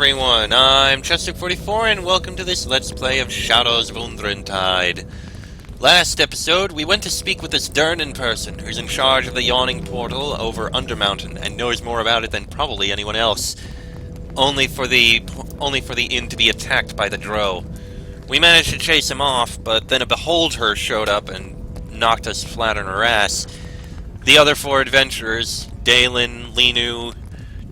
everyone, I'm Chester44 and welcome to this Let's Play of Shadows of Underdark. Last episode, we went to speak with this Durnan person who's in charge of the yawning portal over Undermountain and knows more about it than probably anyone else. Only for the inn to be attacked by the Drow. We managed to chase him off, but then a Beholder showed up and knocked us flat on our ass. The other four adventurers, Dalen, Linu,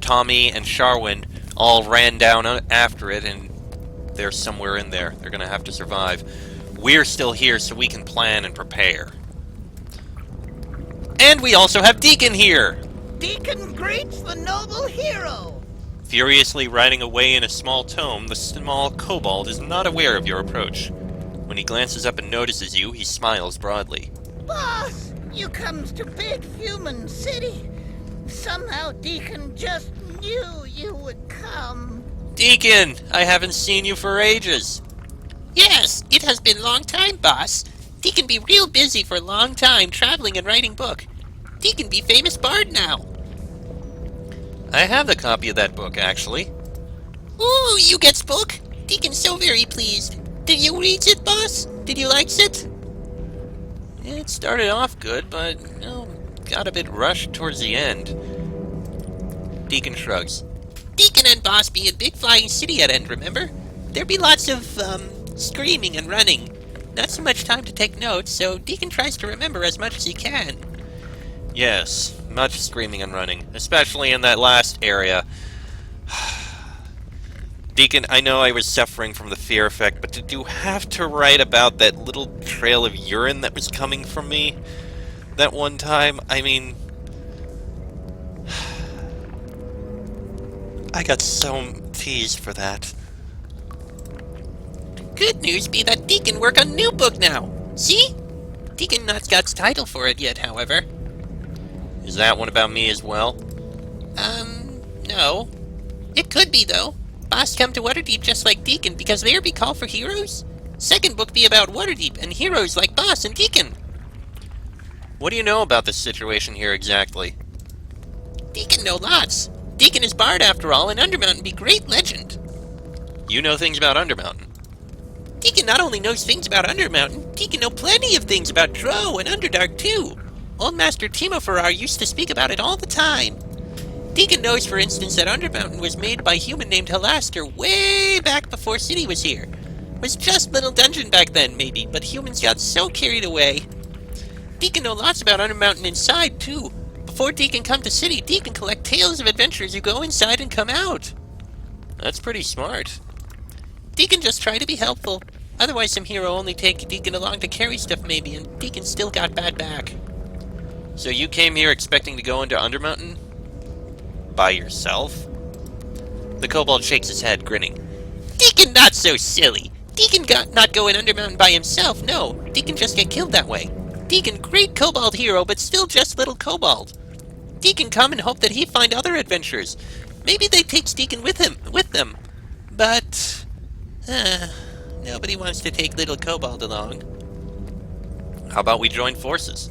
Tommy, and Sharwin, all ran down after it, and they're somewhere in there. They're gonna have to survive. We're still here so we can plan and prepare. And we also have Deacon here! Deacon greets the noble hero! Furiously riding away in a small tome, the small kobold is not aware of your approach. When he glances up and notices you, he smiles broadly. Boss, you comes to big human city. Somehow Deacon just knew you would come. Deacon! I haven't seen you for ages! Yes, it has been a long time, boss. Deacon be real busy for a long time, traveling and writing book. Deacon be famous bard now. I have the copy of that book, actually. Ooh, you gets book? Deacon so very pleased. Did you read it, boss? Did you likes it? It started off good, but, got a bit rushed towards the end. Deacon shrugs. Deacon and boss be a big flying city at end, remember? There be lots of, screaming and running. Not so much time to take notes, so Deacon tries to remember as much as he can. Yes, much screaming and running, especially in that last area. Deacon, I know I was suffering from the fear effect, but did you have to write about that little trail of urine that was coming from me that one time? I mean, I got so teased for that. Good news be that Deacon work on new book now. See? Deacon not got title for it yet, however. Is that one about me as well? No. It could be, though. Boss come to Waterdeep just like Deacon because there be call for heroes. Second book be about Waterdeep and heroes like Boss and Deacon. What do you know about this situation here exactly? Deacon know lots. Deacon is bard after all, and Undermountain be great legend. You know things about Undermountain. Deacon not only knows things about Undermountain, Deacon know plenty of things about Drow and Underdark too. Old Master Timo Farrar used to speak about it all the time. Deacon knows, for instance, that Undermountain was made by a human named Halaster way back before City was here. Was just little dungeon back then, maybe, but humans got so carried away. Deacon know lots about Undermountain inside, too. Before Deacon come to City, Deacon collect tales of adventures who go inside and come out. That's pretty smart. Deacon just try to be helpful. Otherwise some hero only take Deacon along to carry stuff maybe, and Deacon still got bad back. So you came here expecting to go into Undermountain? By yourself? The kobold shakes his head, grinning. Deacon not so silly. Deacon got not going Undermountain by himself, no. Deacon just get killed that way. Deacon great kobold hero, but still just little kobold. Deacon come and hope that he find other adventures. Maybe they takes Deacon with them. But nobody wants to take little kobold along. How about we join forces?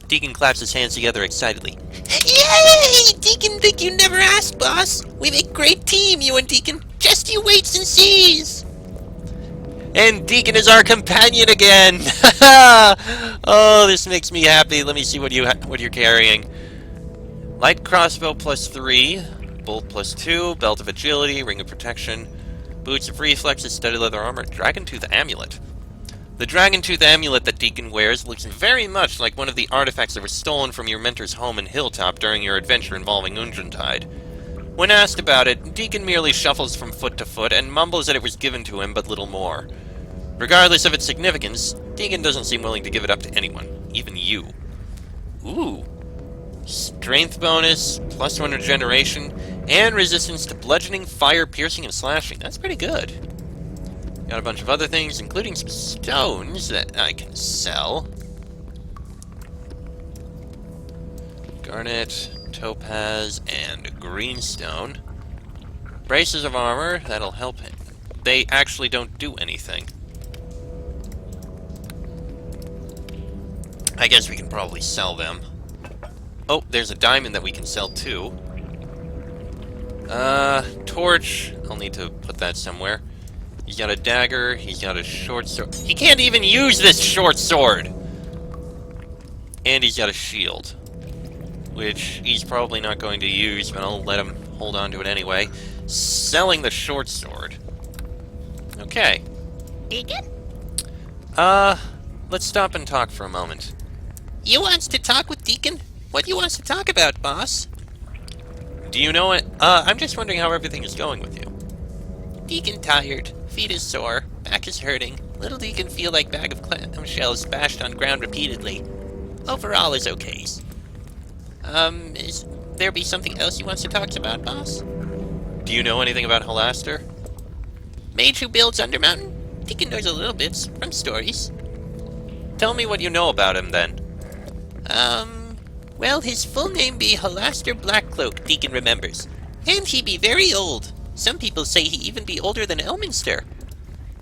Deacon claps his hands together excitedly. Yay! Deacon think you never asked, boss. We make great team, you and Deacon. Just you waits and sees. And Deacon is our companion again! Oh, this makes me happy. Let me see what you're carrying. Light crossbow +3, bolt +2, belt of agility, ring of protection, boots of reflexes, studded leather armor, dragon tooth amulet. The dragon tooth amulet that Deacon wears looks very much like one of the artifacts that were stolen from your mentor's home in Hilltop during your adventure involving Undrentide. When asked about it, Deacon merely shuffles from foot to foot and mumbles that it was given to him, but little more. Regardless of its significance, Deacon doesn't seem willing to give it up to anyone, even you. Ooh. Strength bonus, +1 regeneration, and resistance to bludgeoning, fire, piercing, and slashing. That's pretty good. Got a bunch of other things, including some stones that I can sell. Garnet, topaz, and greenstone. Braces of armor, that'll help him. They actually don't do anything. I guess we can probably sell them. Oh, there's a diamond that we can sell too. Torch. I'll need to put that somewhere. He's got a dagger. He's got a short sword. He can't even use this short sword! And he's got a shield. Which he's probably not going to use, but I'll let him hold on to it anyway. Selling the short sword. Okay. Deacon? Let's stop and talk for a moment. You wants to talk with Deacon? What you wants to talk about, boss? Do you know it? I'm just wondering how everything is going with you. Deacon tired. Feet is sore. Back is hurting. Little Deacon feel like bag of clam shells bashed on ground repeatedly. Overall is okay. Is there be something else you wants to talk about, boss? Do you know anything about Halaster? Mage who builds Undermountain? Deacon knows a little bits from stories. Tell me what you know about him, then. Well, his full name be Halaster Blackcloak, Deacon remembers. And he be very old. Some people say he even be older than Elminster.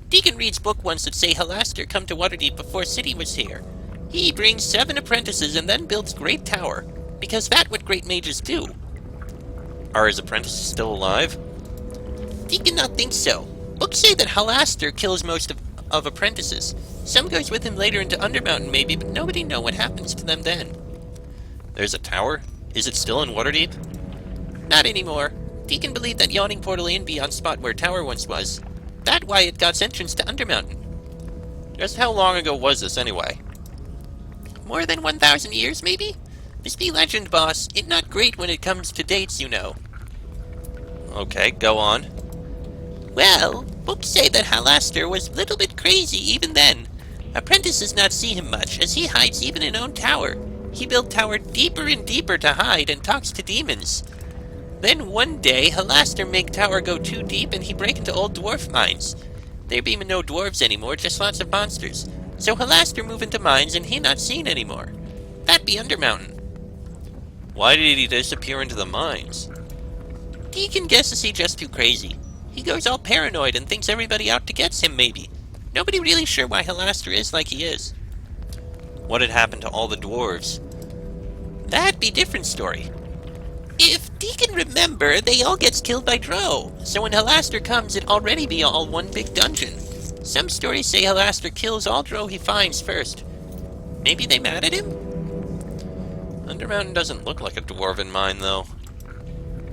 Deacon reads book once that say Halaster come to Waterdeep before City was here. He brings 7 apprentices and then builds great tower, because that what great mages do. Are his apprentices still alive? Deacon not think so. Books say that Halaster kills most of apprentices. Some goes with him later into Undermountain maybe, but nobody know what happens to them then. There's a tower? Is it still in Waterdeep? Not anymore. Deacon believed that Yawning Portal Inn be on spot where tower once was. That why it got entrance to Undermountain. Just how long ago was this, anyway? More than 1,000 years, maybe? This be legend, boss. It not great when it comes to dates, you know. Okay, go on. Well, books say that Halaster was a little bit crazy even then. Apprentices not see him much, as he hides even in own tower. He built tower deeper and deeper to hide and talks to demons. Then one day, Halaster make tower go too deep and he break into old dwarf mines. There be no dwarves anymore, just lots of monsters. So Halaster move into mines and he not seen anymore. That be Undermountain. Why did he disappear into the mines? Deacon guesses he just too crazy. He goes all paranoid and thinks everybody out to get him, maybe. Nobody really sure why Halaster is like he is. What had happened to all the dwarves? That be different story. If Deacon remember, they all gets killed by Drow. So when Halaster comes, it already be all one big dungeon. Some stories say Halaster kills all Drow he finds first. Maybe they mad at him? Undermountain doesn't look like a dwarven mine, though.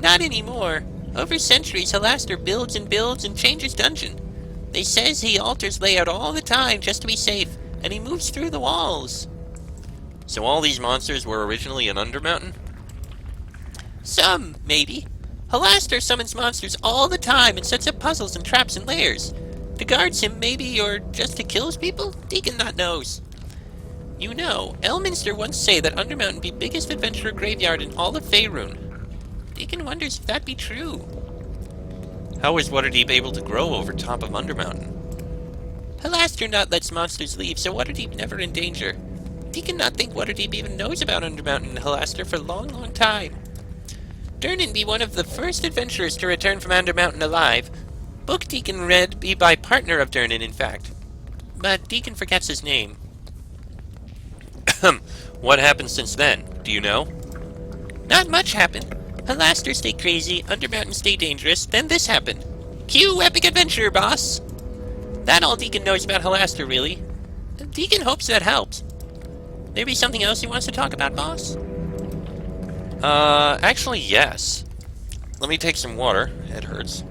Not anymore. Over centuries, Halaster builds and changes dungeon. They says he alters layout all the time just to be safe, and he moves through the walls. So all these monsters were originally in Undermountain? Some, maybe. Halaster summons monsters all the time and sets up puzzles and traps and lairs. To guards him, maybe, or just to kills people? Deacon not knows. You know, Elminster once say that Undermountain be biggest adventurer graveyard in all of Faerun. Deacon wonders if that be true. How is Waterdeep able to grow over top of Undermountain? Halaster not lets monsters leave, so Waterdeep never in danger. Deacon not think Waterdeep even knows about Undermountain and Halaster for a long, long time. Durnan be one of the first adventurers to return from Undermountain alive. Book Deacon read be by partner of Durnan, in fact. But Deacon forgets his name. What happened since then? Do you know? Not much happened. Halaster stay crazy, Undermountain stay dangerous, then this happened. Cue epic adventure, boss! That all Deacon knows about Halaster, really. Deacon hopes that helps. There be something else he wants to talk about, boss? Actually, yes. Let me take some water. It hurts.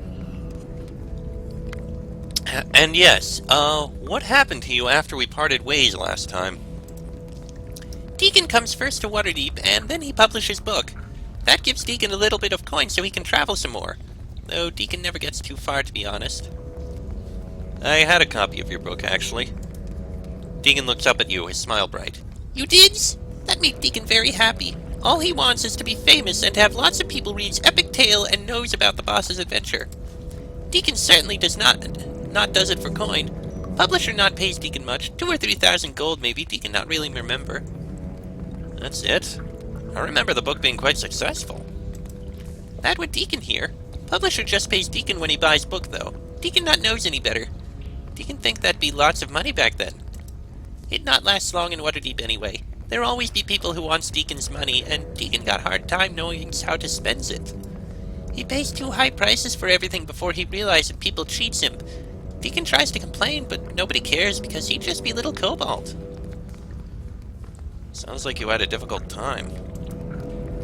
And yes, what happened to you after we parted ways last time? Deacon comes first to Waterdeep, and then he publishes book. That gives Deacon a little bit of coin so he can travel some more. Though Deacon never gets too far, to be honest. I had a copy of your book, actually. Deacon looks up at you, his smile bright. You dids? That make Deacon very happy. All he wants is to be famous and to have lots of people reads epic tale and knows about the boss's adventure. Deacon certainly does not does it for coin. Publisher not pays Deacon much, 2,000 or 3,000 gold maybe, Deacon not really remember. That's it? I remember the book being quite successful. That what Deacon hear. Publisher just pays Deacon when he buys book, though. Deacon not knows any better. Deacon think that'd be lots of money back then. It not last long in Waterdeep anyway. There always be people who wants Deacon's money, and Deacon got hard time knowing how to spend it. He pays too high prices for everything before he realizes people cheats him. Deacon tries to complain, but nobody cares because he just belittled Cobalt. Sounds like you had a difficult time.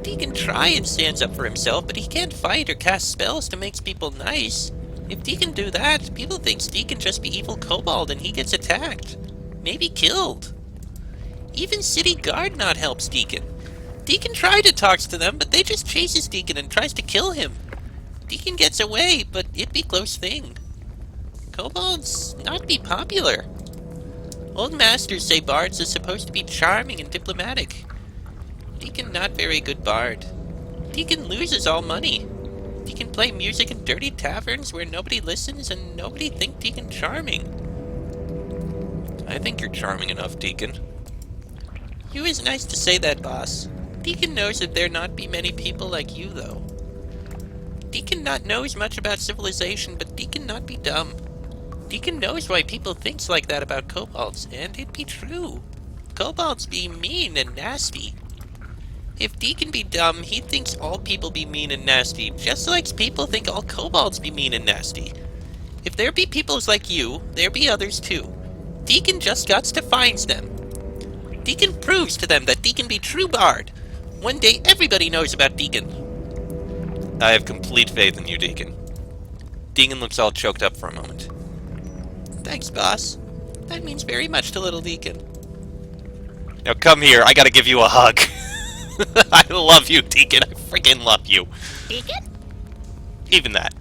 Deacon tries and stands up for himself, but he can't fight or cast spells to make people nice. If Deacon do that, people think Deacon just be evil Cobalt and he gets attacked. Maybe killed. Even City Guard not helps Deacon. Deacon try to talk to them, but they just chases Deacon and tries to kill him. Deacon gets away, but it be close thing. Kobolds not be popular. Old masters say bards are supposed to be charming and diplomatic. Deacon not very good bard. Deacon loses all money. Deacon play music in dirty taverns where nobody listens and nobody think Deacon charming. I think you're charming enough, Deacon. You is nice to say that, boss. Deacon knows that there not be many people like you, though. Deacon not knows much about civilization, but Deacon not be dumb. Deacon knows why people thinks like that about kobolds, and it be true. Kobolds be mean and nasty. If Deacon be dumb, he thinks all people be mean and nasty, just like people think all kobolds be mean and nasty. If there be peoples like you, there be others too. Deacon just gots to finds them. Deacon proves to them that Deacon be true bard. One day everybody knows about Deacon. I have complete faith in you, Deacon. Deacon looks all choked up for a moment. Thanks, boss. That means very much to little Deacon. Now come here, I gotta give you a hug. I love you, Deacon. I freaking love you. Deacon? Even that.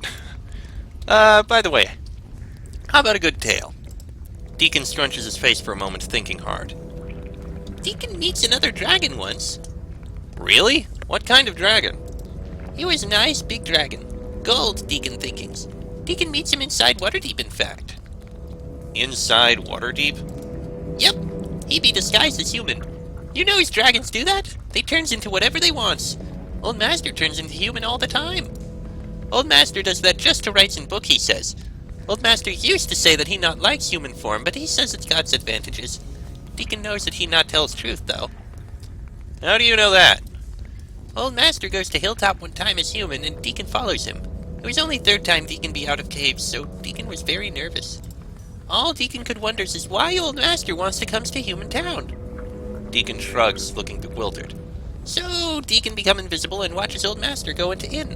By the way, how about a good tale? Deacon scrunches his face for a moment, thinking hard. Deacon meets another dragon once. Really? What kind of dragon? He was a nice big dragon. Gold, Deacon thinkings. Deacon meets him inside Waterdeep, in fact. Inside Waterdeep? Yep. He be disguised as human. You know as dragons do that? They turns into whatever they wants. Old Master turns into human all the time. Old Master does that just to writes in book, he says. Old Master used to say that he not likes human form, but he says it's got its advantages. Deacon knows that he not tells truth, though. How do you know that? Old Master goes to Hilltop one time as human, and Deacon follows him. It was only third time Deacon be out of caves, so Deacon was very nervous. All Deacon could wonders is why Old Master wants to comes to human town. Deacon shrugs, looking bewildered. So Deacon become invisible and watches Old Master go into inn.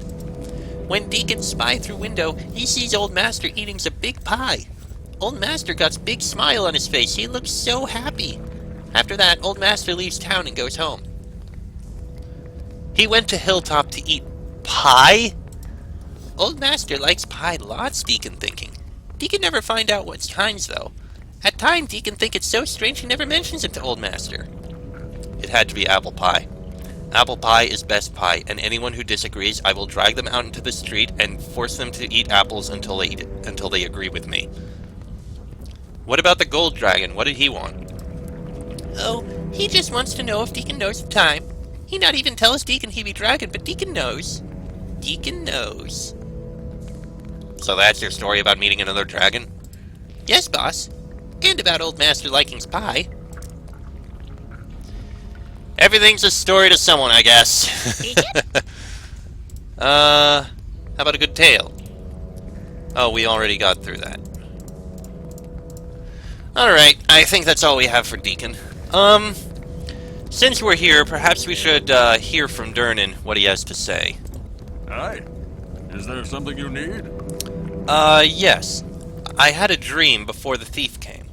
When Deacon spy through window, he sees Old Master eating a big pie. Old Master got a big smile on his face. He looks so happy. After that, Old Master leaves town and goes home. He went to Hilltop to eat pie? Old Master likes pie lots, Deacon thinking. Deacon never find out what kinds, though. At time, Deacon think it's so strange he never mentions it to Old Master. It had to be apple pie. Apple pie is best pie, and anyone who disagrees, I will drag them out into the street and force them to eat apples until they agree with me. What about the gold dragon? What did he want? Oh, he just wants to know if Deacon knows the time. He not even tells Deacon he be dragon, but Deacon knows. Deacon knows. So that's your story about meeting another dragon? Yes, boss. And about Old Master liking's pie. Everything's a story to someone, I guess. How about a good tale? Oh, we already got through that. Alright, I think that's all we have for Deacon. Since we're here, perhaps we should hear from Durnan what he has to say. Hi. Is there something you need? Yes. I had a dream before the thief came.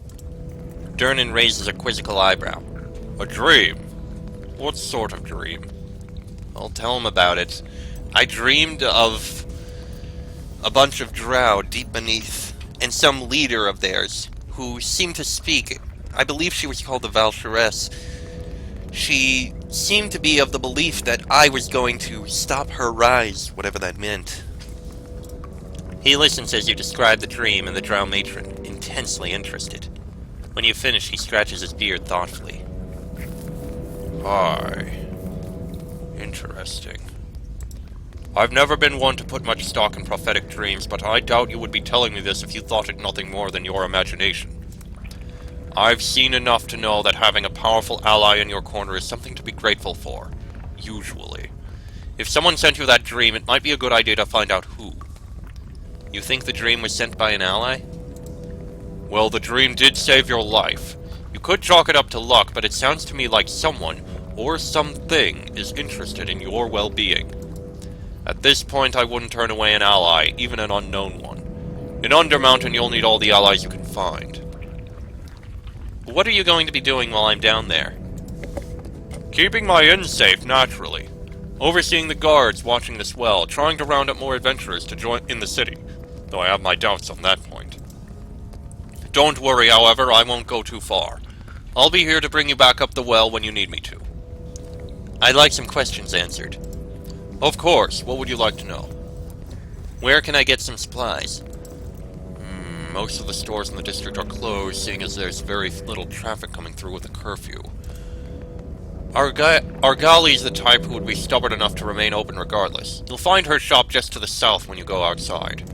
Durnan raises a quizzical eyebrow. A dream? What sort of dream? I'll tell him about it. I dreamed of a bunch of drow deep beneath, and some leader of theirs, who seemed to speak. I believe she was called the Valkyries. She seemed to be of the belief that I was going to stop her rise, whatever that meant. He listens as you describe the dream, and the drow matron, intensely interested. When you finish, he scratches his beard thoughtfully. Aye. Interesting. I've never been one to put much stock in prophetic dreams, but I doubt you would be telling me this if you thought it nothing more than your imagination. I've seen enough to know that having a powerful ally in your corner is something to be grateful for. Usually. If someone sent you that dream, it might be a good idea to find out who. You think the dream was sent by an ally? Well, the dream did save your life. You could chalk it up to luck, but it sounds to me like someone, or something, is interested in your well-being. At this point, I wouldn't turn away an ally, even an unknown one. In Undermountain, you'll need all the allies you can find. What are you going to be doing while I'm down there? Keeping my inn safe, naturally. Overseeing the guards, watching the swell, trying to round up more adventurers to join in the city, though I have my doubts on that point. Don't worry, however, I won't go too far. I'll be here to bring you back up the well when you need me to. I'd like some questions answered. Of course, what would you like to know? Where can I get some supplies? Most of the stores in the district are closed, seeing as there's very little traffic coming through with the curfew. Argali's the type who would be stubborn enough to remain open regardless. You'll find her shop just to the south when you go outside.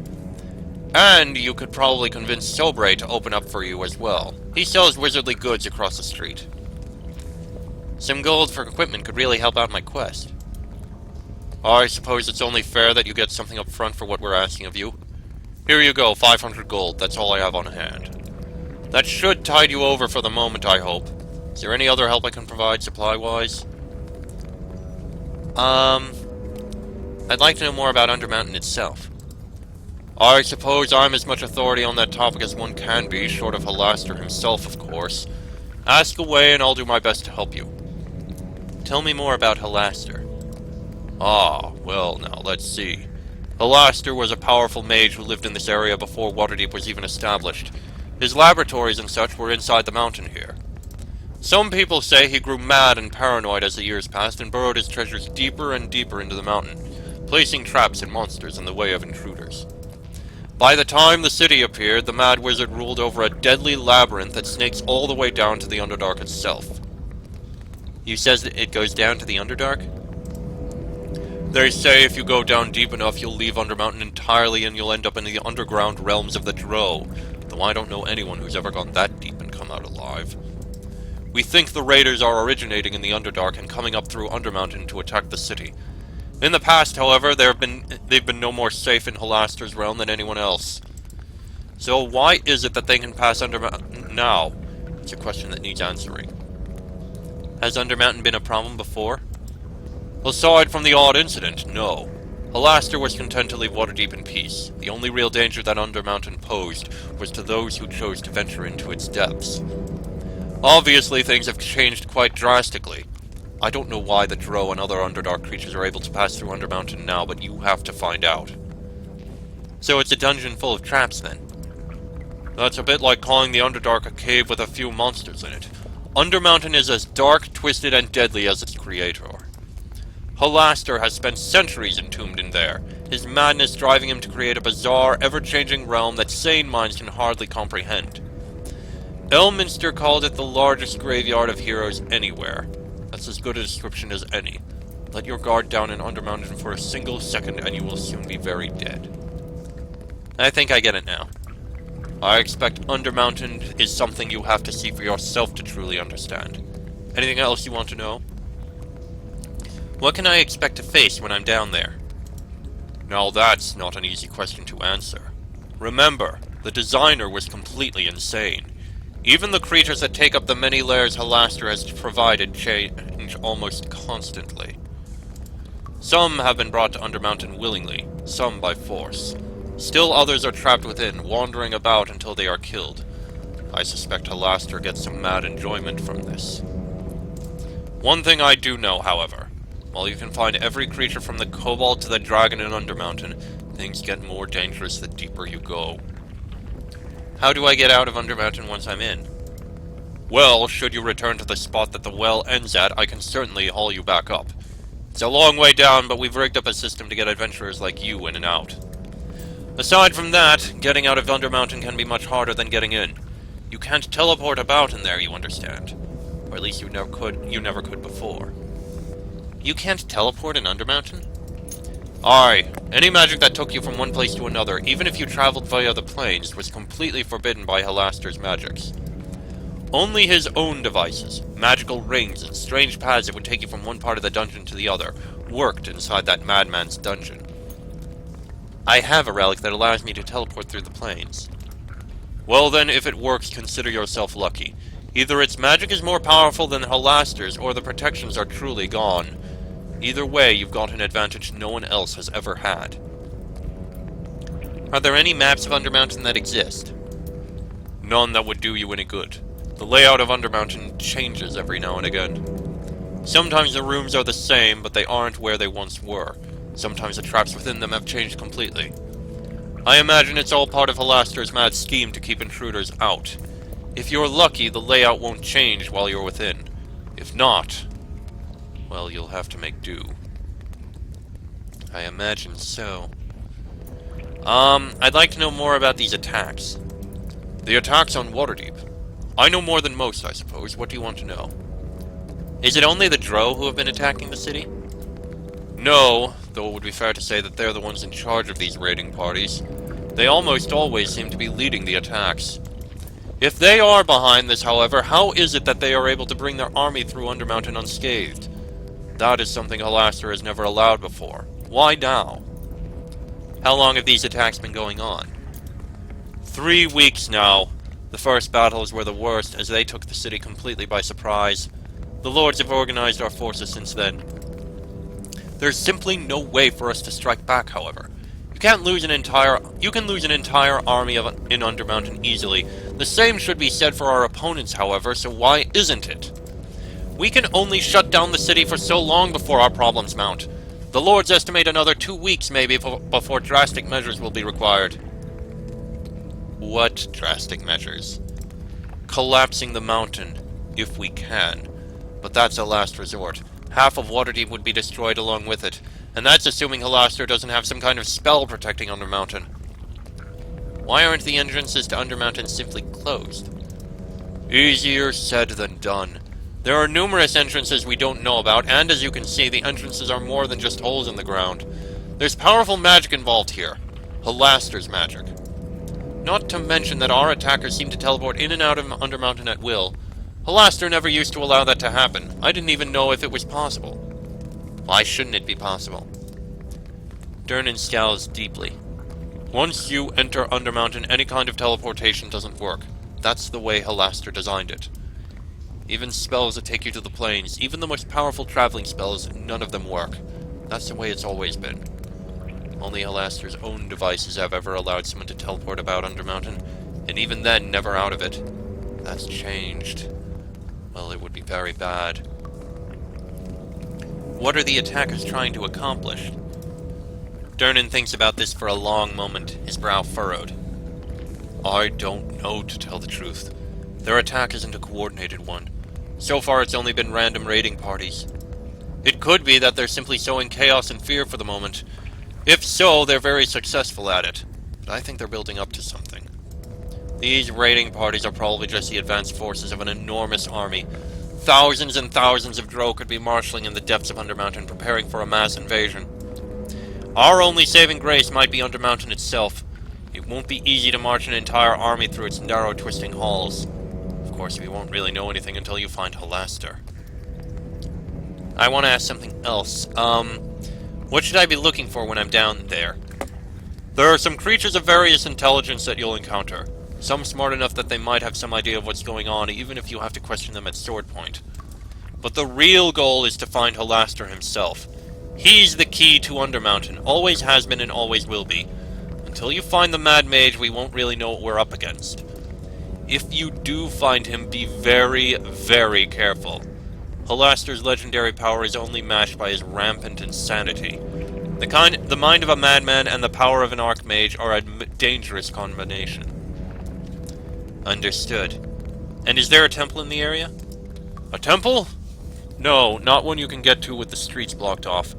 And you could probably convince Sobre to open up for you as well. He sells wizardly goods across the street. Some gold for equipment could really help out my quest. I suppose it's only fair that you get something up front for what we're asking of you. Here you go, 500 gold. That's all I have on hand. That should tide you over for the moment, I hope. Is there any other help I can provide, supply-wise? I'd like to know more about Undermountain itself. I suppose I'm as much authority on that topic as one can be, short of Halaster himself, of course. Ask away, and I'll do my best to help you. Tell me more about Halaster. Ah, well, now, let's see. Halaster was a powerful mage who lived in this area before Waterdeep was even established. His laboratories and such were inside the mountain here. Some people say he grew mad and paranoid as the years passed and burrowed his treasures deeper and deeper into the mountain, placing traps and monsters in the way of intruders. By the time the city appeared, the Mad Wizard ruled over a deadly labyrinth that snakes all the way down to the Underdark itself. You says that it goes down to the Underdark? They say if you go down deep enough, you'll leave Undermountain entirely and you'll end up in the underground realms of the Drow, though I don't know anyone who's ever gone that deep and come out alive. We think the raiders are originating in the Underdark and coming up through Undermountain to attack the city. In the past, however, they've been no more safe in Halaster's realm than anyone else. So why is it that they can pass Undermountain now? It's a question that needs answering. Has Undermountain been a problem before? Aside from the odd incident, no. Halaster was content to leave Waterdeep in peace. The only real danger that Undermountain posed was to those who chose to venture into its depths. Obviously, things have changed quite drastically. I don't know why the Drow and other Underdark creatures are able to pass through Undermountain now, but you have to find out. So it's a dungeon full of traps, then? That's a bit like calling the Underdark a cave with a few monsters in it. Undermountain is as dark, twisted, and deadly as its creator. Halaster has spent centuries entombed in there, his madness driving him to create a bizarre, ever-changing realm that sane minds can hardly comprehend. Elminster called it the largest graveyard of heroes anywhere. That's as good a description as any. Let your guard down in Undermountain for a single second and you will soon be very dead. I think I get it now. I expect Undermountain is something you have to see for yourself to truly understand. Anything else you want to know? What can I expect to face when I'm down there? Now that's not an easy question to answer. Remember, the designer was completely insane. Even the creatures that take up the many layers Halaster has provided change almost constantly. Some have been brought to Undermountain willingly, some by force. Still others are trapped within, wandering about until they are killed. I suspect Halaster gets some mad enjoyment from this. One thing I do know, however. While you can find every creature from the Kobold to the Dragon in Undermountain, things get more dangerous the deeper you go. How do I get out of Undermountain once I'm in? Well, should you return to the spot that the well ends at, I can certainly haul you back up. It's a long way down, but we've rigged up a system to get adventurers like you in and out. Aside from that, getting out of Undermountain can be much harder than getting in. You can't teleport about in there, you understand. Or at least you never could before. You can't teleport in Undermountain? Aye. Any magic that took you from one place to another, even if you traveled via the plains, was completely forbidden by Halaster's magics. Only his own devices, magical rings, and strange paths that would take you from one part of the dungeon to the other, worked inside that madman's dungeon. I have a relic that allows me to teleport through the planes. Well then, if it works, consider yourself lucky. Either its magic is more powerful than Halaster's, or the protections are truly gone. Either way, you've got an advantage no one else has ever had. Are there any maps of Undermountain that exist? None that would do you any good. The layout of Undermountain changes every now and again. Sometimes the rooms are the same, but they aren't where they once were. Sometimes the traps within them have changed completely. I imagine it's all part of Halaster's mad scheme to keep intruders out. If you're lucky, the layout won't change while you're within. If not, well, you'll have to make do. I imagine so. I'd like to know more about these attacks. The attacks on Waterdeep. I know more than most, I suppose. What do you want to know? Is it only the Drow who have been attacking the city? No, though it would be fair to say that they're the ones in charge of these raiding parties. They almost always seem to be leading the attacks. If they are behind this, however, how is it that they are able to bring their army through Undermountain unscathed? That is something Halaster has never allowed before. Why now? How long have these attacks been going on? 3 weeks now. The first battles were the worst, as they took the city completely by surprise. The Lords have organized our forces since then. There's simply no way for us to strike back, however. You can lose an entire army in Undermountain easily. The same should be said for our opponents, however, so why isn't it? We can only shut down the city for so long before our problems mount. The Lords estimate another 2 weeks, maybe, before drastic measures will be required. What drastic measures? Collapsing the mountain, if we can. But that's a last resort. Half of Waterdeep would be destroyed along with it, and that's assuming Halaster doesn't have some kind of spell protecting Undermountain. Why aren't the entrances to Undermountain simply closed? Easier said than done. There are numerous entrances we don't know about, and as you can see, the entrances are more than just holes in the ground. There's powerful magic involved here. Halaster's magic. Not to mention that our attackers seem to teleport in and out of Undermountain at will. Halaster never used to allow that to happen. I didn't even know if it was possible. Why shouldn't it be possible? Durnan scowls deeply. Once you enter Undermountain, any kind of teleportation doesn't work. That's the way Halaster designed it. Even spells that take you to the plains, even the most powerful traveling spells, none of them work. That's the way it's always been. Only Halaster's own devices have ever allowed someone to teleport about Undermountain, and even then, never out of it. That's changed. Well, it would be very bad. What are the attackers trying to accomplish? Durnan thinks about this for a long moment, his brow furrowed. I don't know, to tell the truth. Their attack isn't a coordinated one. So far, it's only been random raiding parties. It could be that they're simply sowing chaos and fear for the moment. If so, they're very successful at it. But I think they're building up to something. These raiding parties are probably just the advanced forces of an enormous army. Thousands and thousands of Drow could be marshalling in the depths of Undermountain, preparing for a mass invasion. Our only saving grace might be Undermountain itself. It won't be easy to march an entire army through its narrow, twisting halls. Of course, we won't really know anything until you find Halaster. I want to ask something else. What should I be looking for when I'm down there? There are some creatures of various intelligence that you'll encounter. Some smart enough that they might have some idea of what's going on, even if you have to question them at sword point. But the real goal is to find Halaster himself. He's the key to Undermountain, always has been and always will be. Until you find the Mad Mage, we won't really know what we're up against. If you do find him, be very, very careful. Halaster's legendary power is only matched by his rampant insanity. The mind of a madman and the power of an archmage are a dangerous combination. Understood. And is there a temple in the area? A temple? No, not one you can get to with the streets blocked off.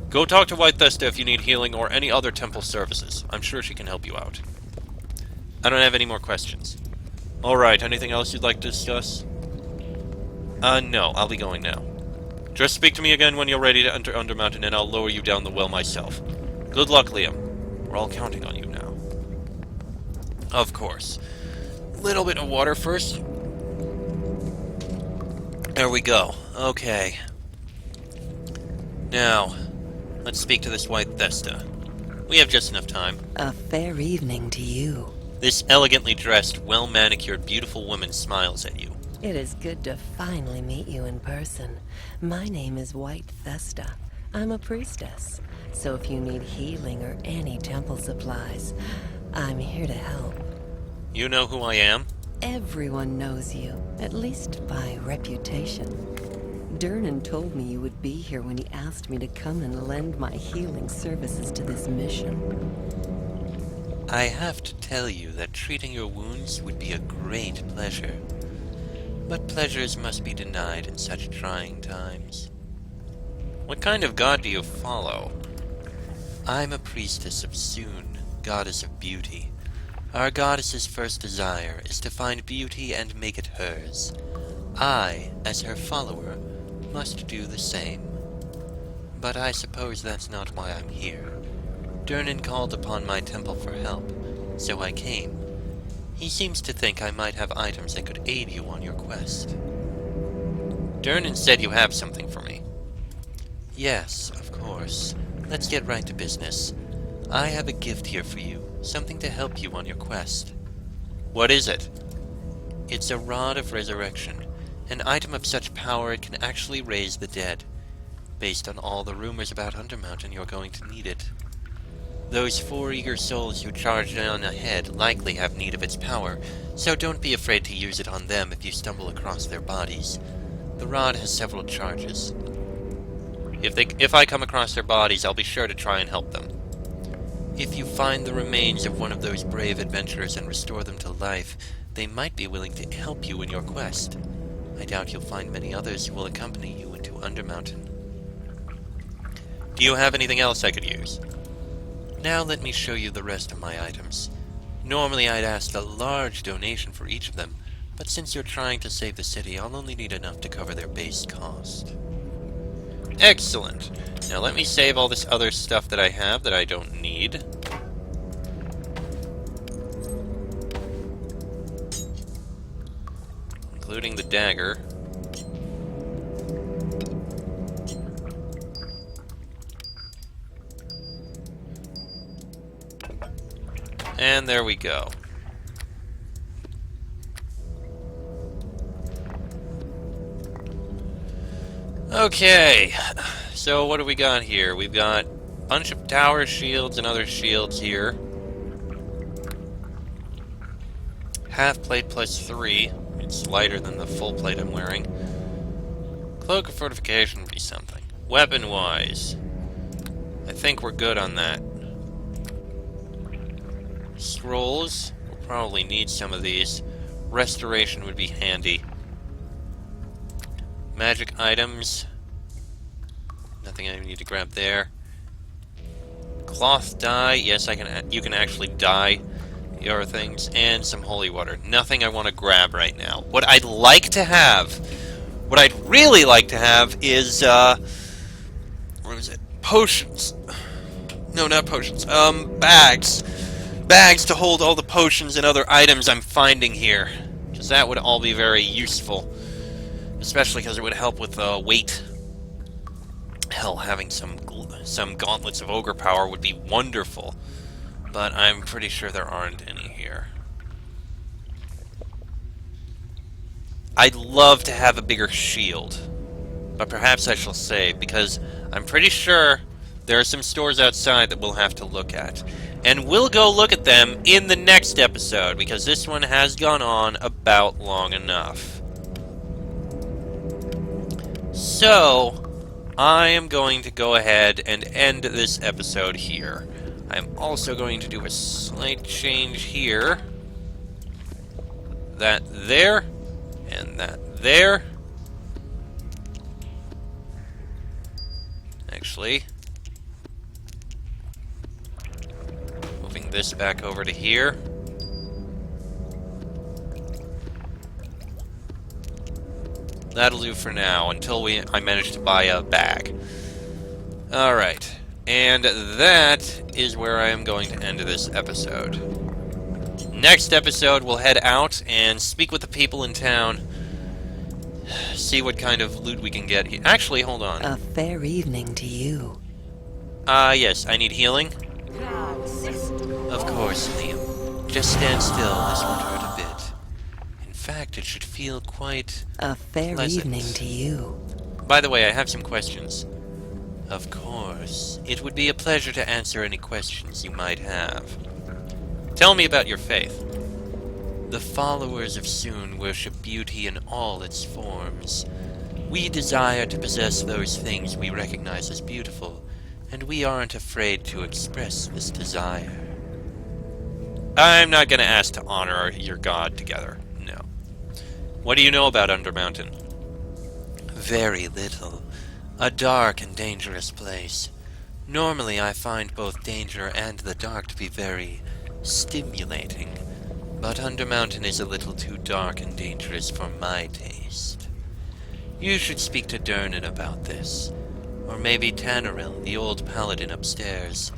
Go talk to White Thesta if you need healing or any other temple services. I'm sure she can help you out. I don't have any more questions. Alright, anything else you'd like to discuss? No, I'll be going now. Just speak to me again when you're ready to enter Undermountain and I'll lower you down the well myself. Good luck, Liam. We're all counting on you now. Of course. Little bit of water first. There we go. Okay. Now, Let's speak to this white Thesta. We have just enough time. A fair evening to you. This elegantly dressed, well-manicured, beautiful woman smiles at you. It is good to finally meet you in person. My name is White Thesta. I'm a priestess, so if you need healing or any temple supplies, I'm here to help. You know who I am? Everyone knows you, at least by reputation. Durnan told me you would be here when he asked me to come and lend my healing services to this mission. I have to tell you that treating your wounds would be a great pleasure. But pleasures must be denied in such trying times. What kind of god do you follow? I'm a priestess of Soon, goddess of beauty. Our goddess's first desire is to find beauty and make it hers. I, as her follower, must do the same. But I suppose that's not why I'm here. Durnan called upon my temple for help, so I came. He seems to think I might have items that could aid you on your quest. Durnan said you have something for me. Yes, of course. Let's get right to business. I have a gift here for you, something to help you on your quest. What is it? It's a Rod of Resurrection, an item of such power it can actually raise the dead. Based on all the rumors about Undermountain, you're going to need it. Those 4 eager souls you charged on ahead likely have need of its power, so don't be afraid to use it on them if you stumble across their bodies. The rod has several charges. If I come across their bodies, I'll be sure to try and help them. If you find the remains of one of those brave adventurers and restore them to life, they might be willing to help you in your quest. I doubt you'll find many others who will accompany you into Undermountain. Do you have anything else I could use? Now let me show you the rest of my items. Normally I'd ask a large donation for each of them, but since you're trying to save the city, I'll only need enough to cover their base cost. Excellent. Now let me save all this other stuff that I have that I don't need. Including the dagger. And there we go. Okay, so what do we got here? We've got a bunch of tower shields and other shields here. Half plate plus 3. It's lighter than the full plate I'm wearing. Cloak of fortification would be something. Weapon-wise, I think we're good on that. Scrolls, we'll probably need some of these. Restoration would be handy. Magic items, nothing I need to grab there. Cloth dye, yes, you can actually dye your things, and some holy water. Nothing I want to grab right now. What I'd like to have, what I'd really like to have is, what was it? Potions. No, not potions. Bags. Bags to hold all the potions and other items I'm finding here. Because that would all be very useful. Especially because it would help with weight. Hell, having some gauntlets of ogre power would be wonderful. But I'm pretty sure there aren't any here. I'd love to have a bigger shield. But perhaps I shall save, because I'm pretty sure there are some stores outside that we'll have to look at. And we'll go look at them in the next episode, because this one has gone on about long enough. So, I am going to go ahead and end this episode here. I'm also going to do a slight change here. That there, and that there. Actually, moving this back over to here. That'll do for now, until I manage to buy a bag. Alright, and that is where I am going to end this episode. Next episode, we'll head out and speak with the people in town. See what kind of loot we can get here. Actually, hold on. A fair evening to you. Yes, I need healing. Of course, Liam. Just stand still, this won't hurt a bit. In fact, it should feel quite A fair pleasant. evening to you. By the way, I have some questions. Of course. It would be a pleasure to answer any questions you might have. Tell me about your faith. The followers of Soon worship beauty in all its forms. We desire to possess those things we recognize as beautiful, and we aren't afraid to express this desire. I'm not going to ask to honor your god together. No. What do you know about Undermountain? Very little. A dark and dangerous place. Normally I find both danger and the dark to be very stimulating, but Undermountain is a little too dark and dangerous for my taste. You should speak to Dernan about this, or maybe Tanneril, the old paladin upstairs.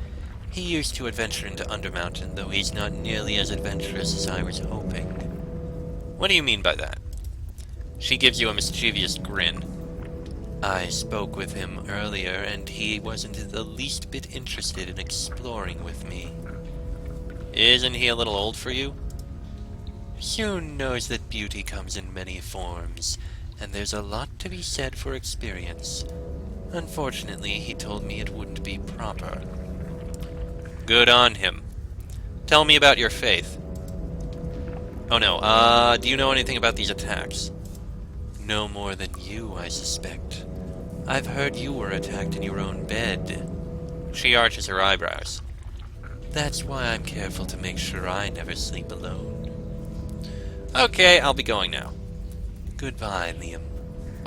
He used to adventure into Undermountain, though he's not nearly as adventurous as I was hoping. What do you mean by that? She gives you a mischievous grin. I spoke with him earlier, and he wasn't the least bit interested in exploring with me. Isn't he a little old for you? Soon knows that beauty comes in many forms, and there's a lot to be said for experience. Unfortunately, he told me it wouldn't be proper. Good on him. Tell me about your faith. Oh no, do you know anything about these attacks? No more than you, I suspect. I've heard you were attacked in your own bed. She arches her eyebrows. That's why I'm careful to make sure I never sleep alone. Okay, I'll be going now. Goodbye, Liam.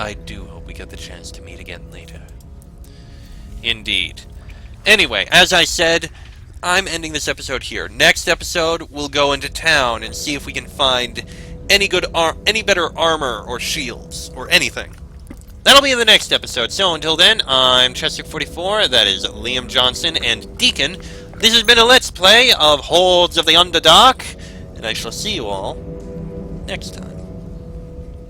I do hope we get the chance to meet again later. Indeed. Anyway, as I said, I'm ending this episode here. Next episode, we'll go into town and see if we can find any better armor or shields or anything. That'll be in the next episode. So until then, I'm Chester44, that is Liam Johnson, and Deacon. This has been a Let's Play of Hordes of the Underdark, and I shall see you all next time.